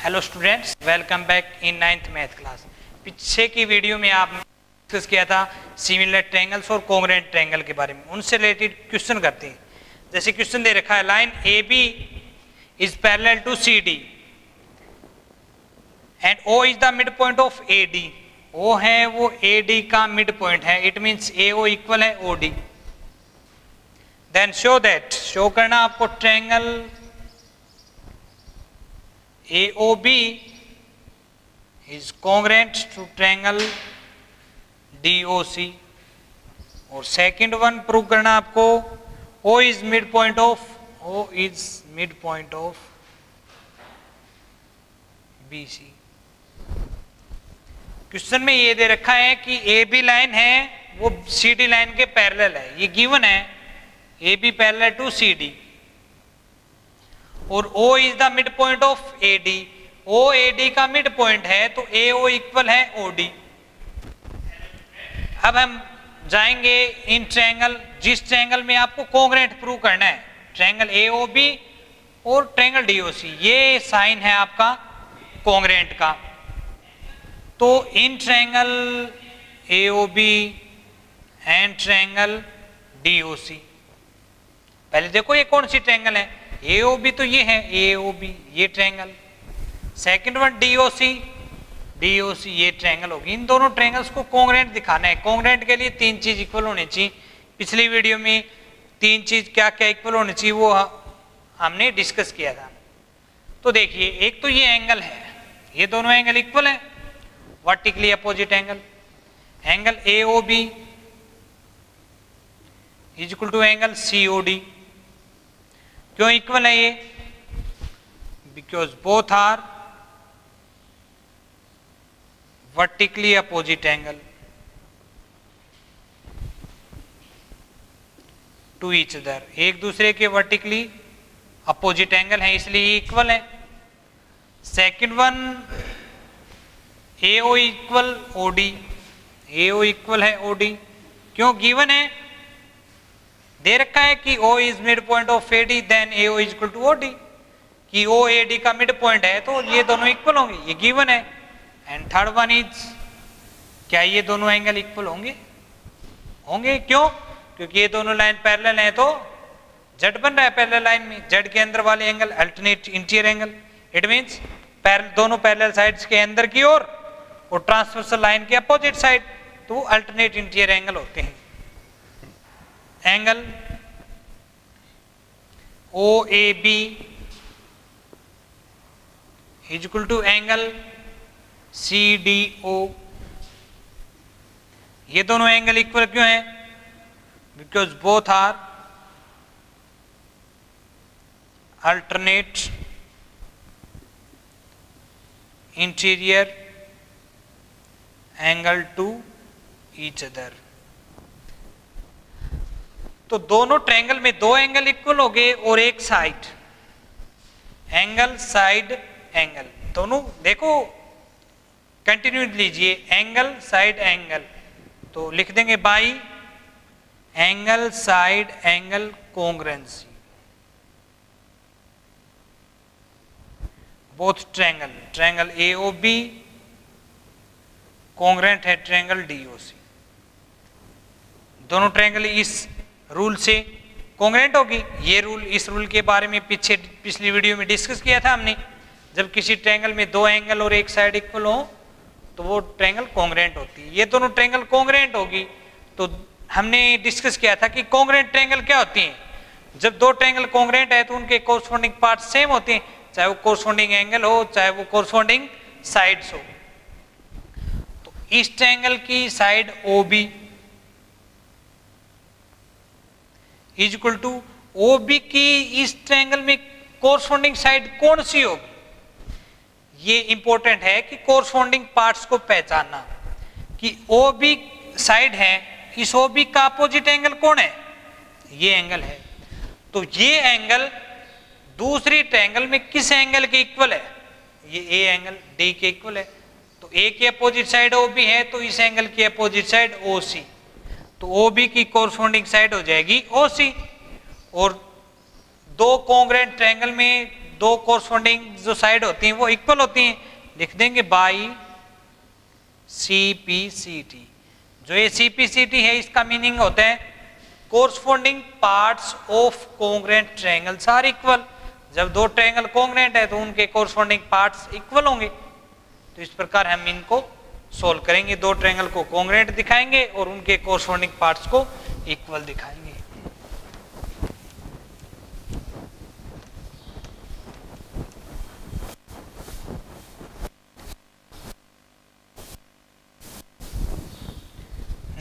Hello students, welcome back in 9th math class. पीछे की video में आपने डिस्कस किया था सिमिलर ट्रायंगल्स और कॉन्ग्रुएंट ट्रायंगल के बारे में, उनसे रिलेटेड क्वेश्चन करते हैं। जैसे क्वेश्चन दे रखा है, line A B is parallel to C D and O is the mid point of A D. O है वो ए डी का मिड पॉइंट है, it means A O equal है O D. Then show that, show करना आपको triangle AOB is congruent to triangle DOC। और second one prove करना आपको O is midpoint of BC। Question में ये दे रखा है कि AB लाइन है वो CD लाइन के पैरेलल है, ये गिवन है AB पैरेलल टू CD और O is the mid point of AD। O AD का मिड पॉइंट है तो AO इक्वल है OD। अब हम जाएंगे इन ट्रायंगल, जिस ट्रायंगल में आपको कॉन्ग्रुएंट प्रूव करना है, ट्रायंगल AOB और ट्रायंगल DOC, ये साइन है आपका कॉन्ग्रुएंट का। तो in triangle AOB and triangle DOC, पहले देखो ये कौन सी ट्रायंगल है, AOB तो ये है AOB, ये ट्रायंगल। सेकंड वन DOC ये ट्रायंगल होगी। इन दोनों ट्रायंगल्स को कॉन्ग्रुएंट दिखाना है। कॉन्ग्रुएंट के लिए तीन चीज इक्वल होनी चाहिए। पिछली वीडियो में तीन चीज क्या क्या इक्वल होनी चाहिए वो हमने डिस्कस किया था। तो देखिए, एक तो ये एंगल है, ये दोनों एंगल इक्वल है, vertically opposite angle. Angle AOB is equal to angle COD। क्यों इक्वल है ये? Because both are vertically opposite angle to each other, एक दूसरे के वर्टिकली अपोजिट एंगल है, इसलिए इक्वल है। Second one AO equal OD, AO equal है OD। क्यों? गिवन है, दे रखा है कि O is mid point of AD then AO is equal to OD, कि O AD का मिड पॉइंट है तो ये दोनों इक्वल होंगे, ये गिवन है। एंड थर्ड वन इज, क्या ये दोनों एंगल इक्वल होंगे? होंगे। क्यों? क्योंकि ये दोनों लाइन पैरेलल है तो Z बन रहा है पैरेलल लाइन में, Z के अंदर वाले angle alternate interior angle, it means दोनों पैरेलल साइड्स के अंदर की ओर और ट्रांसवर्सल लाइन के अपोजिट साइड, तो वो अल्टरनेट इंटीरियर एंगल होते हैं। Angle OAB is equal to angle CDO। ये दोनों एंगल इक्वल क्यों है? Because both are alternate interior angle to each other. तो दोनों ट्रायंगल में दो एंगल इक्वल हो गए और एक साइड एंगल, साइड एंगल, दोनों देखो कंटिन्यू लीजिए, एंगल साइड एंगल, तो लिख देंगे by angle side angle congruency. Both triangle, triangle AOB congruent है ट्रायंगल DOC। दोनों ट्रायंगल इस रूल से कॉन्ग्रुएंट होगी। ये रूल, इस रूल के बारे में पिछली वीडियो में डिस्कस किया था हमने। जब किसी ट्रायंगल में दो एंगल और एक साइड इक्वल हो तो वो ट्रायंगल कॉन्ग्रुएंट होती है। ये दोनों ट्रायंगल कॉन्ग्रुएंट होगी तो हमने डिस्कस किया था कि कॉन्ग्रुएंट ट्रायंगल क्या होती है। जब दो ट्रायंगल कॉन्ग्रुएंट है तो उनके कोरस्पॉन्डिंग पार्ट सेम होते हैं, चाहे वो कोरस्पॉन्डिंग एंगल हो चाहे वो कोरस्पॉन्डिंग साइड्स हो। तो इस ट्रायंगल की side OB is equal to OB की इस ट्रायंगल में कोरस्पॉन्डिंग साइड कौन सी होगी? ये इंपॉर्टेंट है कि कोरस्पॉन्डिंग पार्ट्स को पहचानना कि OB साइड है, इस OB का अपोजिट एंगल कौन है? ये एंगल है। तो ये एंगल दूसरी ट्रायंगल में किस एंगल के इक्वल है? ये A एंगल D के इक्वल है। तो A के अपोजिट साइड OB है तो इस एंगल की अपोजिट साइड OC, तो OB की कोरस्पॉन्डिंग साइड हो जाएगी OC। और दो कॉन्ग्रुएंट ट्रायंगल में दो कोरस्पॉन्डिंग जो साइड होती हैं वो इक्वल होती हैं, लिख देंगे बाई CPCT। जो ये CPCT है इसका मीनिंग होता है corresponding parts of congruent triangles are equal. जब दो ट्रायंगल कोंग्रेंट है तो उनके कोरस्पॉन्डिंग पार्ट्स इक्वल होंगे। तो इस प्रकार हम इनको सोल्व करेंगे, दो ट्रायंगल को कोंग्रेंट दिखाएंगे और उनके कोरस्पॉन्डिंग पार्ट्स को इक्वल दिखाएंगे।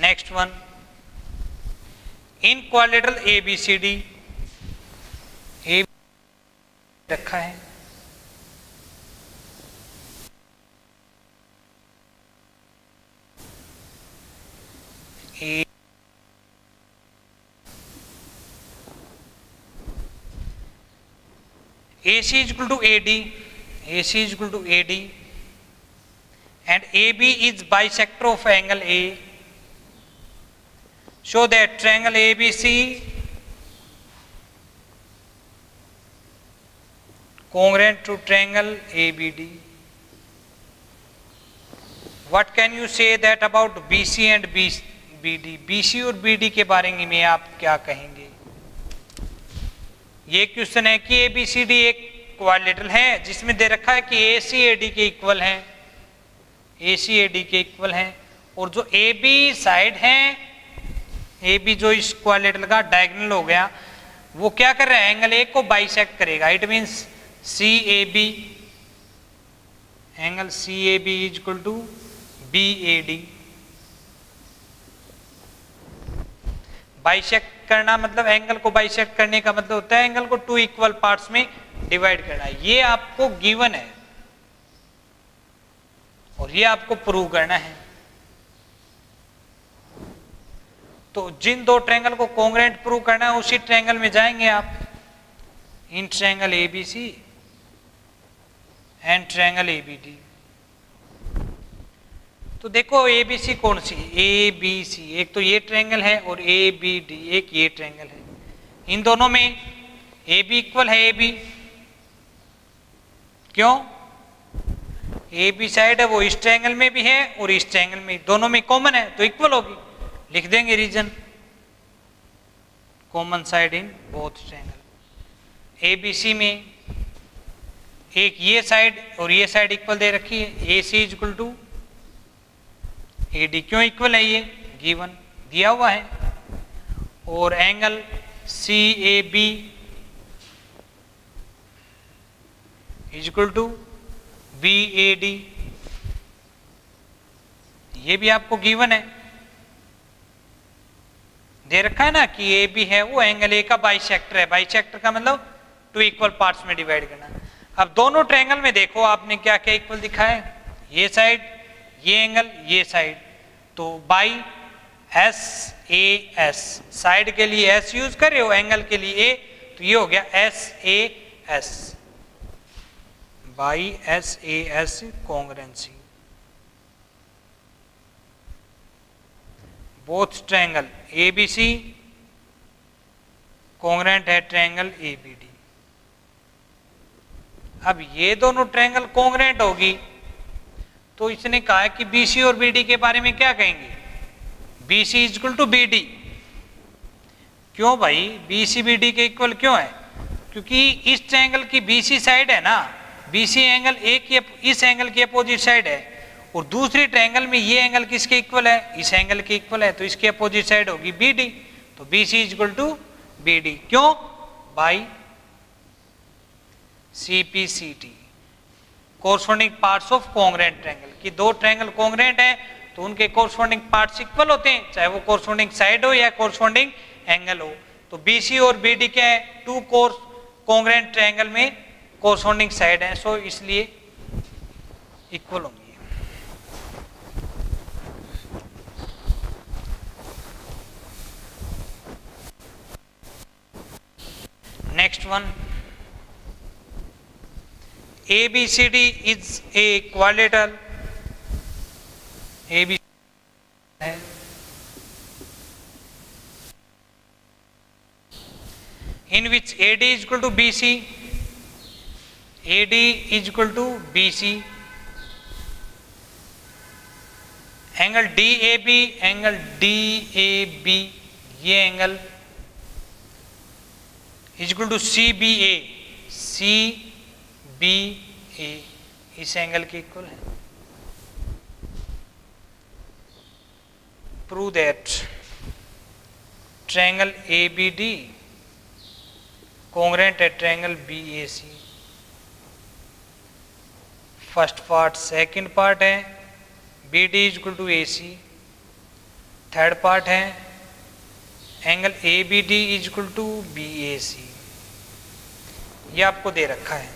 नेक्स्ट वन, इन क्वाड्रिलेटरल ABCD ए रखा है, AC is equal to AD, AC is equal to AD and AB is bisector of angle A. Show that triangle ABC congruent to triangle ABD. What can you say that about BC and BD? BC और BD के बारे में आप क्या कहेंगे? ये question है कि ABCD एक क्वाड्रिलेटरल है जिसमें दे रखा है कि AC AD के इक्वल हैं, AC AD के इक्वल हैं, और जो AB साइड हैं, AB जो इस क्वाड्रिलेटरल का डायगोनल हो गया, वो क्या कर रहा है, एंगल A को बाइसेक्ट करेगा। It means CAB, angle CAB is equal to BAD। Bisect करना मतलब एंगल को बाइसेक्ट करने का मतलब होता है एंगल को टू इक्वल पार्ट्स में डिवाइड करना। ये आपको गिवन है और ये आपको प्रूव करना है। तो जिन दो ट्रायंगल को कोंग्रुएंट प्रूव करना है उसी ट्रायंगल में जाएंगे आप, in triangle ABC and triangle ABD। तो देखो ABC कौन सी, ABC, एक तो ये ट्रायंगल है और ABD एक ये ट्रायंगल है। इन दोनों में AB इक्वल है AB, क्यों? AB साइड है वो इस ट्रायंगल में भी है और इस ट्रायंगल में, दोनों में कॉमन है तो इक्वल होगी। लिख देंगे reason common side in both triangle. ABC में एक ये साइड और ये साइड इक्वल दे रखी है, AC is equal to AD। क्यों इक्वल है? ये गिवन दिया हुआ है। और angle CAB is equal to BAD, ये भी आपको गिवन है, दे रखा है ना कि AB है वो एंगल A का बाइसेक्टर है। बाइसेक्टर का मतलब टू इक्वल पार्ट्स में डिवाइड करना। अब दोनों ट्रायंगल में देखो आपने क्या क्या इक्वल दिखा है, ये साइड, ये एंगल, ये साइड। तो बाई SAS, साइड के लिए S यूज कर रहे हो, एंगल के लिए A, तो ये हो गया SAS, by SAS congruency. Both triangle ABC congruent है ट्रायंगल ABD। अब ये दोनों ट्रायंगल कॉन्ग्रुएंट होगी तो इसने कहा है कि BC और BD के बारे में क्या कहेंगे, BC is equal to BD। क्यों भाई BC BD के इक्वल क्यों है? क्योंकि इस ट्रायंगल की BC साइड है ना, BC एंगल A की इस एंगल की अपोजिट साइड है, और दूसरी ट्रायंगल में ये एंगल किसके इक्वल है, इस एंगल के इक्वल है, तो इसकी अपोजिट साइड होगी BD। तो BC is equal to BD, क्यों? By CPCT, corresponding parts of congruent triangle. कि दो ट्रायंगल कॉन्ग्रुएंट हैं तो उनके कोरस्पॉन्डिंग पार्ट्स इक्वल होते हैं, चाहे वो कोरस्पॉन्डिंग साइड हो या कोरस्पॉन्डिंग एंगल हो। तो BC और BD क्या है, टू कॉन्ग्रुएंट ट्रायंगल में कोरस्पॉन्डिंग साइड है, सो इसलिए इक्वल होंगे। Next one, ABCD is a quadrilateral, ABC है, in which AD is equal to BC AD is equal to BC, angle DAB, angle DAB ये angle is equal to CBA, CBA इस angle के इक्वल है। Prove that triangle ABD congruent है triangle BAC। First part. Second part है BD is equal to AC। Third part है angle ABD is equal to BAC। ये आपको दे रखा है।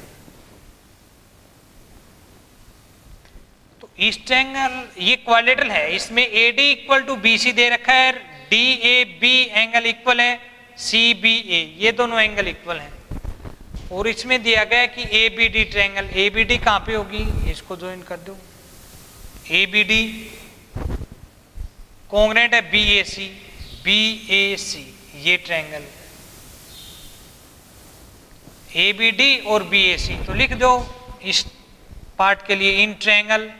तो इस ट्रायंगल ये क्वाड्रिलेटरल है, इसमें AD इक्वल टू BC दे रखा है, DAB एंगल इक्वल है CBA, ये दोनों एंगल इक्वल हैं। और इसमें दिया गया है कि ABD ट्रायंगल, ABD कहाँ पे होगी, इसको ज्वाइन कर दो। ABD कॉन्ग्रुएंट है BAC, BAC ये ट्रायंगल ABD और BAC। तो लिख दो इस पार्ट के लिए in triangle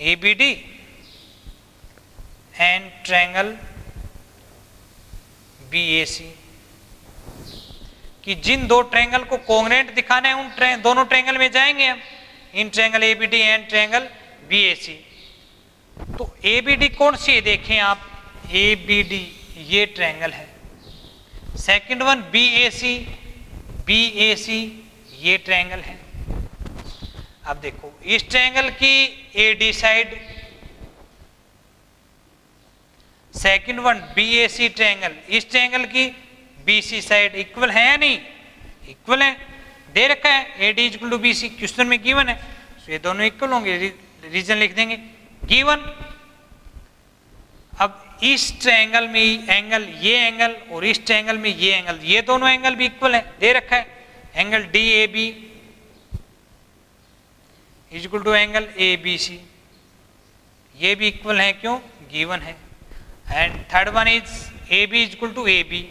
ABD and triangle BAC कि जिन दो ट्रायंगल को कॉन्ग्रुएंट दिखाना है उन दोनों ट्रायंगल में जाएंगे हम, in triangle ABD and triangle BAC। तो ABD कौन सी है देखें आप, ABD ये ट्रायंगल है। सेकंड वन BAC, BAC ये ट्रायंगल है। अब देखो इस ट्रायंगल की AD side, second one BAC triangle, इस ट्रायंगल की BC साइड इक्वल है या नहीं, इक्वल है, दे रखा है AD equal to BC, question में गिवन है। तो ये दोनों इक्वल होंगे, रीजन लिख देंगे गिवन। अब इस ट्रायंगल में एंगल, ये एंगल और इस ट्रायंगल में ये एंगल, ये दोनों एंगल भी इक्वल है, दे रखा है angle DAB is equal to angle ABC, ये भी इक्वल है, क्यों, गिवन है। And third one is AB is equal to AB,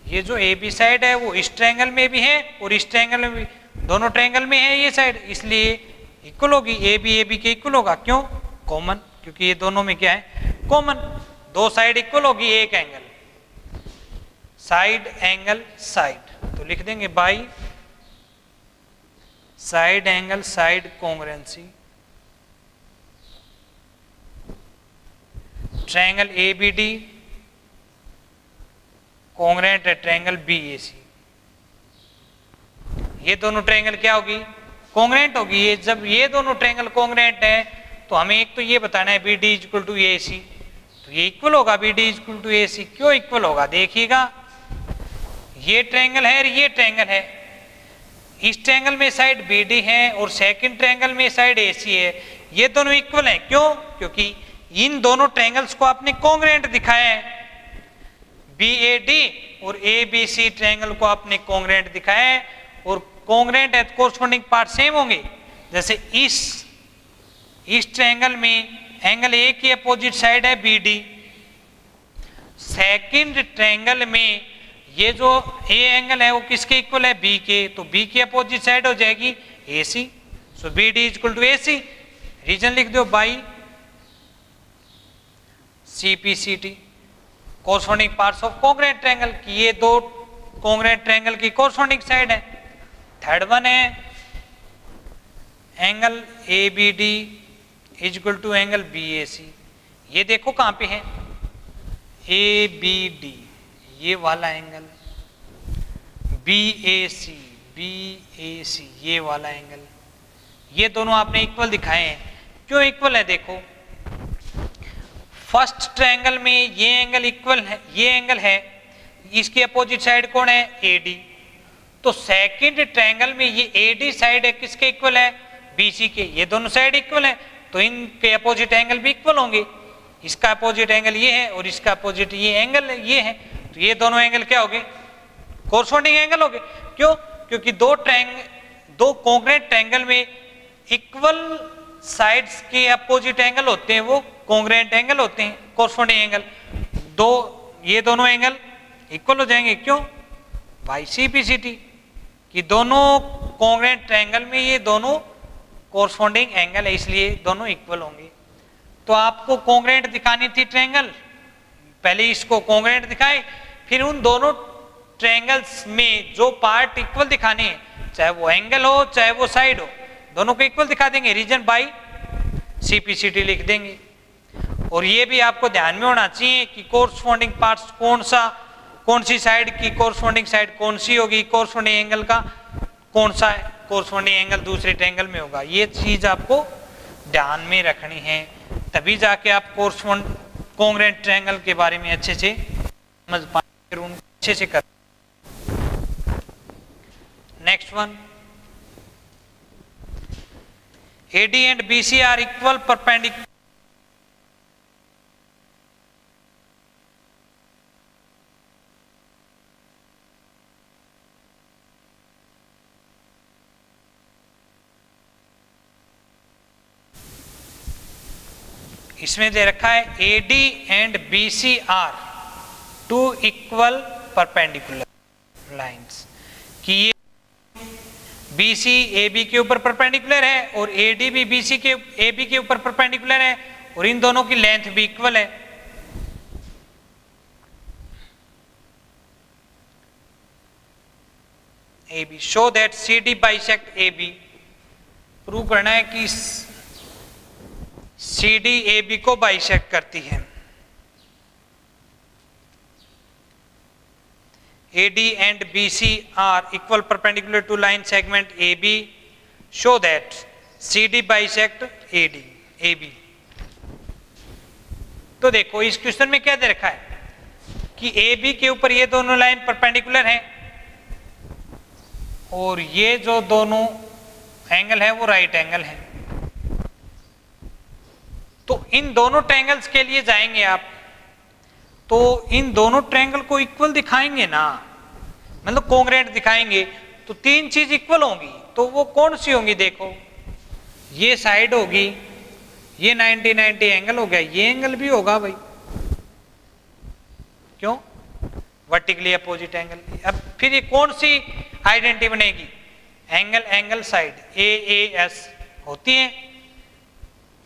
ये जो AB साइड है वो इस ट्रायंगल में भी है और इस ट्रायंगल में भी, दोनों ट्रायंगल में है ये साइड, इसलिए इक्वल होगी, AB के इक्वल होगा, क्यों, कॉमन, क्योंकि ये दोनों में क्या है, कॉमन, दो साइड इक्वल होगी, एक एंगल, साइड एंगल साइड। तो लिख देंगे by side angle side congruency triangle ABD congruent है ट्रायंगल BAC। ये दोनों ट्रायंगल क्या होगी, कॉन्ग्रुएंट होगी। ये जब ये दोनों ट्रायंगल कॉन्ग्रुएंट है तो हमें एक तो ये बताना है BD इक्वल टू AC, तो ये इक्वल होगा BD इक्वल टू AC। क्यों इक्वल होगा, देखिएगा ये ट्रायंगल है और ये ट्रायंगल है, इस ट्रायंगल में साइड BD है और सेकंड ट्रायंगल में साइड AC है, ये दोनों इक्वल हैं, क्यों, क्योंकि इन दोनों ट्रायंगल्स को आपने कॉन्ग्रुएंट दिखाया है, BAD और ABC ट्रायंगल को आपने कॉन्ग्रुएंट दिखाया है, और कॉन्ग्रुएंट है तो कोरस्पोंडिंग पार्ट सेम होंगे। जैसे इस ट्रायंगल में एंगल A की अपोजिट साइड है BD, सेकंड ट्रायंगल में ये जो A एंगल है वो किसके इक्वल है, B के, तो B की अपोजिट साइड हो जाएगी AC, so BD equal to AC। Reason लिख दो by CPCT, corresponding parts of congruent triangle, की ये दो कॉन्ग्रुएंट ट्रायंगल की कोरस्पोंडिंग साइड है। थर्ड वन है angle ABD is equal to angle BAC, ये देखो कहां पे है, ABD ये वाला एंगल, BAC ये वाला एंगल, ये दोनों आपने इक्वल दिखाए हैं। क्यों इक्वल है, देखो फर्स्ट ट्रायंगल में ये एंगल इक्वल है, ये एंगल है, इसकी अपोजिट साइड कौन है, AD, तो सेकंड ट्रायंगल में ये AD साइड है किसके इक्वल है, BC के, ये दोनों साइड इक्वल है, तो इनके अपोजिट एंगल भी इक्वल होंगे, इसका अपोजिट एंगल ये है और इसका अपोजिट ये एंगल ये है, तो ये दोनों एंगल क्या हो गए, कोरस्पोंडिंग एंगल हो गए। क्यों, क्योंकि दो कॉन्ग्रुएंट ट्रायंगल में इक्वल साइड्स के अपोजिट एंगल होते हैं, वो कॉन्ग्रुएंट एंगल होते हैं, कोरस्पोंडिंग एंगल, ये दोनों एंगल इक्वल हो जाएंगे। क्यों, बाई CPCT कि दोनों कॉन्ग्रेंट ट्रायंगल में ये दोनों कोरस्पॉन्डिंग एंगल है, इसलिए दोनों इक्वल होंगे। तो आपको कॉन्ग्रेंट दिखानी थी ट्रायंगल, पहले इसको कॉन्ग्रेंट दिखाए, फिर उन दोनों ट्रायंगल्स में जो पार्ट इक्वल दिखाने हैं, चाहे वो एंगल हो चाहे वो साइड हो, दोनों को इक्वल दिखा देंगे, रीजन बाई CPCT लिख देंगे। और ये भी आपको ध्यान में होना चाहिए कि कोरस्पॉन्डिंग पार्ट्स कौन सी साइड की कोरस्पॉन्डिंग साइड कौन सी होगी, कोरस्पॉन्डिंग एंगल का कौन सा कोरस्पॉन्डिंग एंगल दूसरे ट्रायंगल में होगा, ये चीज आपको ध्यान में रखनी है, तभी जाके आप कॉन्ग्रेंट ट्रायंगल के बारे में अच्छे से समझ पाएंगे, उनको अच्छे से कर। Next one, AD and BC are equal perpendicular. इसमें दे रखा है AD and BC are two equal perpendicular lines, कि ये BC AB के ऊपर परपेंडिकुलर है और AD भी BC के AB के ऊपर परपेंडिकुलर है और इन दोनों की लेंथ भी इक्वल है। AB show that CD bisect AB, prove करना है कि CD AB को बाइसेक्ट करती है। AD and BC are equal perpendicular to line segment AB, show that CD bisect AD AB। तो देखो इस क्वेश्चन में क्या दे रखा है कि AB के ऊपर ये दोनों लाइन परपेंडिकुलर हैं और ये जो दोनों एंगल है वो राइट एंगल है। तो इन दोनों ट्रायंगल्स के लिए जाएंगे आप, तो इन दोनों ट्रायंगल को इक्वल दिखाएंगे ना, मतलब कॉन्ग्रेंट दिखाएंगे, तो तीन चीज इक्वल होंगी, तो वो कौन सी होंगी? देखो ये साइड होगी, ये 90-90 एंगल हो गया, ये एंगल भी होगा भाई, क्यों? Vertically opposite angle. अब फिर ये कौन सी आइडेंटिटी बनेगी? एंगल एंगल साइड AAS होती है,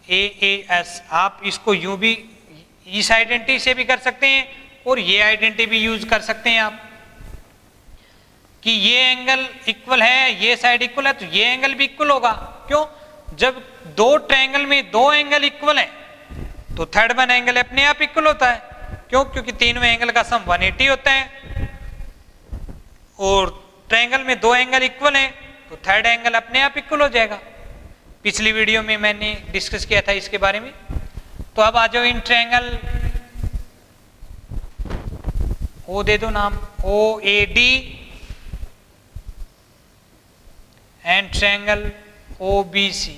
AAS। आप इसको यूं भी इस आइडेंटिटी से भी कर सकते हैं और ये आइडेंटिटी भी यूज कर सकते हैं आप कि ये एंगल इक्वल है, ये साइड इक्वल है, तो ये एंगल भी इक्वल होगा। क्यों? जब दो ट्रायंगल में दो एंगल इक्वल हैं तो थर्ड वन एंगल अपने आप इक्वल होता है। क्यों? क्योंकि तीनों एंगल का सम 180 होता है और ट्रायंगल में दो एंगल इक्वल हैं तो थर्ड एंगल अपने आप इक्वल हो जाएगा। पिछली वीडियो में मैंने डिस्कस किया था इसके बारे में। तो अब आ जाओ इन ट्रायंगल, ओ दे दो नाम OAD and triangle OBC।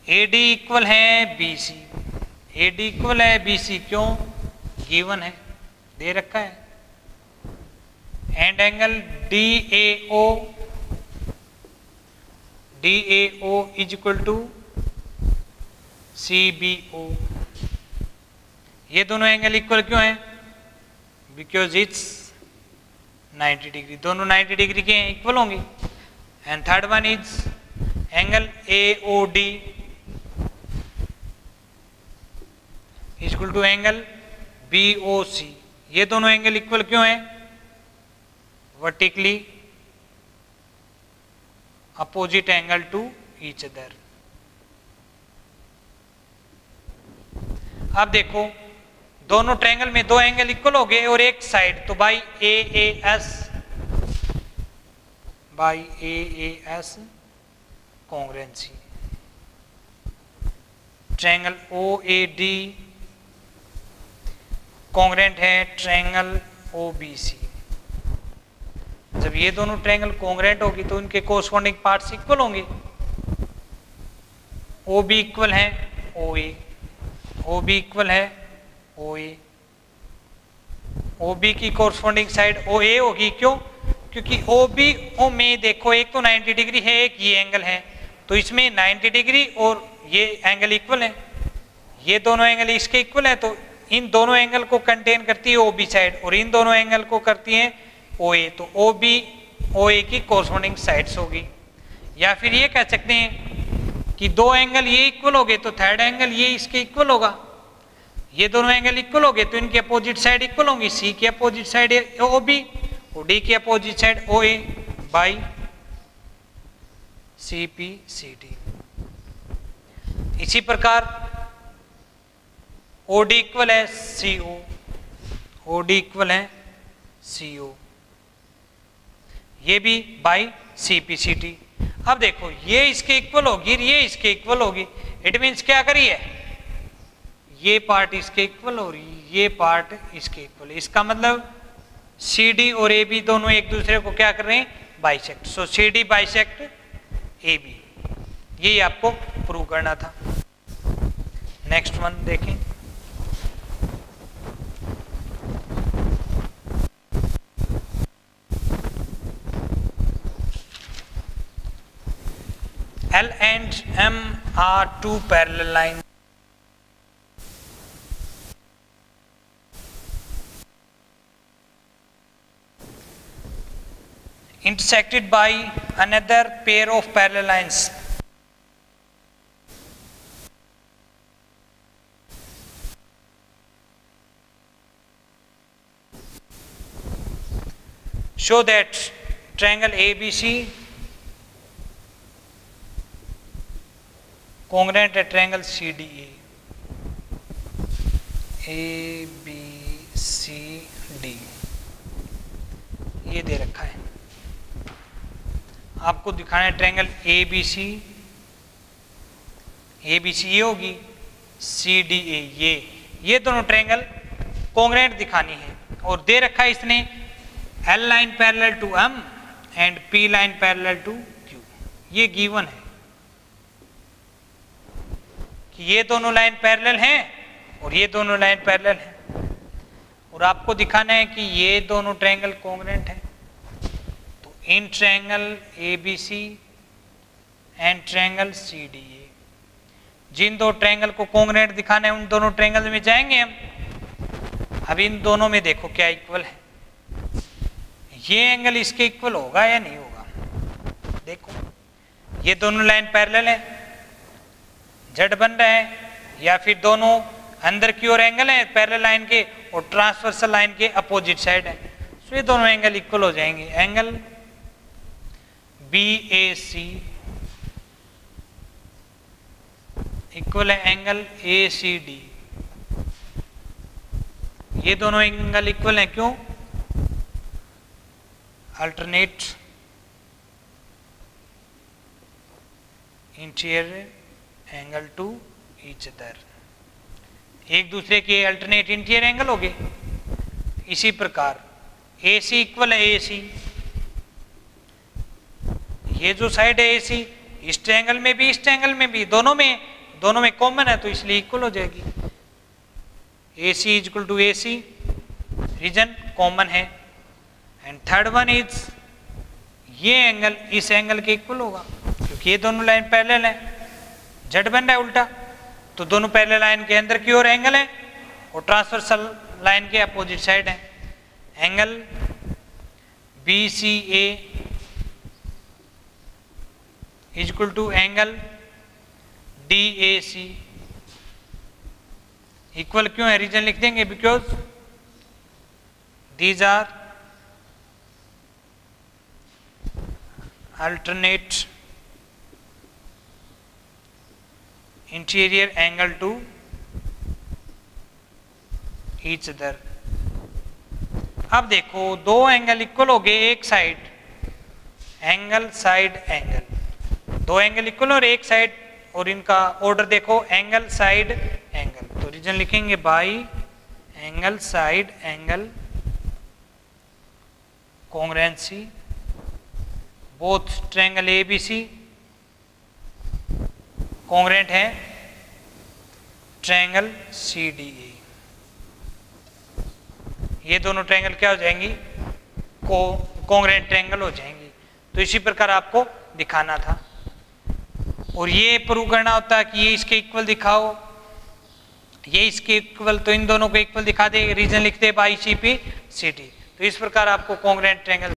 AD equal है BC, AD इक्वल है BC, क्यों? गिवन है, दे रखा है। And angle DAO is equal to CBO। ये दोनों एंगल इक्वल क्यों हैं? बिकॉज इट्स 90 डिग्री, दोनों 90 डिग्री के इक्वल होंगे। And third one is angle AOD equal to angle BOC। ये दोनों एंगल इक्वल क्यों हैं? Vertically opposite angle to each other. अब देखो दोनों ट्रायंगल में दो एंगल इक्वल हो गए और एक साइड, तो by AAS कॉन्ग्रेंसी। Triangle OAD congruent है ट्रायंगल OBC। जब ये दोनों ट्रायंगल कॉन्ग्रेंट होगी तो उनके कोरस्पॉन्डिंग पार्ट्स इक्वल होंगे। OB इक्वल है OA, OB इक्वल है OA, OB की कोरस्पॉन्डिंग साइड OA होगी। क्यों? क्योंकि OB में देखो एक तो 90 डिग्री है, एक ये एंगल है, तो इसमें 90 डिग्री और ये एंगल इक्वल है, ये दोनों एंगल इसके इक्वल है, तो इन दोनों एंगल को कंटेन करती है ओबी साइड और इन दोनों एंगल को करती है ओए, तो ओबी ओए की कोरस्पॉन्डिंग साइड्स होगी। या फिर ये कह सकते हैं कि दो एंगल ये इक्वल हो गए तो थर्ड एंगल ये इसके इक्वल होगा। ये दोनों एंगल इक्वल हो गए तो इनकी अपोजिट साइड इक्वल होंगी, सी की अपोजिट साइड ओबी और डी की opposite side OA by C P C D. इसी प्रकार ओडी इक्वल है सी ओ, ओडी इक्वल है सी ओ, ये भी by C P C T. अब देखो ये इसके इक्वल होगी, ये इसके इक्वल होगी, इट मीन्स क्या करिए, ये पार्ट इसके इक्वल हो रही, ये पार्ट इसके इक्वल। इसका मतलब सी डी और ए बी दोनों एक दूसरे को क्या कर रहे हैं, bisect. So C D bisect A B, यही आपको प्रूव करना था। नेक्स्ट वन देखें, L and M are two parallel lines intersected by another pair of parallel lines. Show that triangle ABC congruent at triangle CDE, ABCD, ये दे रखा है। आपको दिखाना है ट्रायंगल ABC, ABC ये होगी, CDA ये दोनों ट्रायंगल कॉन्ग्रुएंट दिखानी है। और दे रखा है इसने L line parallel to M and P line parallel to Q, ये गिवन है कि ये दोनों लाइन पैरेलल हैं और ये दोनों लाइन पैरेलल हैं, और आपको दिखाना है कि ये दोनों ट्रायंगल कॉन्ग्रुएंट हैं। तो in triangle ABC and triangle CDA, जिन दो ट्रायंगल को कॉन्ग्रुएंट दिखाना है उन दोनों ट्रायंगल में जाएंगे हम। अब इन दोनों में देखो क्या इक्वल है, ये एंगल इसके इक्वल होगा या नहीं होगा। देखो ये दोनों लाइन पैरेलल हैं, जेड बन रहा है, या फिर दोनों अंदर की ओर एंगल है पैरेलल लाइन के और ट्रांसवर्सल लाइन के अपोजिट साइड है, तो ये दोनों एंगल इक्वल हो जाएंगे। एंगल BAC इक्वल है एंगल ACD, ये दोनों एंगल इक्वल हैं, क्यों, alternate interior angle to each other, एक दूसरे के अल्टरनेट इंटीरियर एंगल हो गए। इसी प्रकार AC इक्वल है AC, ये जो साइड है AC इस ट्रायंगल में भी इस ट्रायंगल में भी दोनों में कॉमन है, तो इसलिए इक्वल हो जाएगी। AC is equal to AC, reason common है। एंड थर्ड वन इज ये एंगल इस एंगल के इक्वल होगा, क्योंकि ये दोनों लाइन पैरेलल है, जेड बन रहा है उल्टा, तो दोनों पैरेलल लाइन के अंदर की ओर एंगल है और ट्रांसवर्सल लाइन के अपोजिट साइड है। Angle BCA is equal to angle DAC, equal क्यों है, रीजन लिख देंगे, because these are alternate interior angle to each other. अब देखो दो एंगल इक्वल हो गए, एक साइड एंगल साइड एंगल, दो एंगल इक्वल और एक साइड, और इनका ऑर्डर देखो एंगल साइड एंगल, तो रीजन लिखेंगे by angle side angle congruency, both triangle ABC congruent है ट्रायंगल CDA, ये दोनों ट्रायंगल क्या हो जाएंगी, कॉन्ग्रुएंट ट्रायंगल हो जाएंगी। तो इसी प्रकार आपको दिखाना था, और ये प्रूव करना होता है कि ये इसके इक्वल दिखाओ ये इसके इक्वल, तो इन दोनों को इक्वल दिखा दे, रीजन लिख दे by C P C T. तो इस प्रकार आपको कॉन्ग्रुएंट ट्रायंगल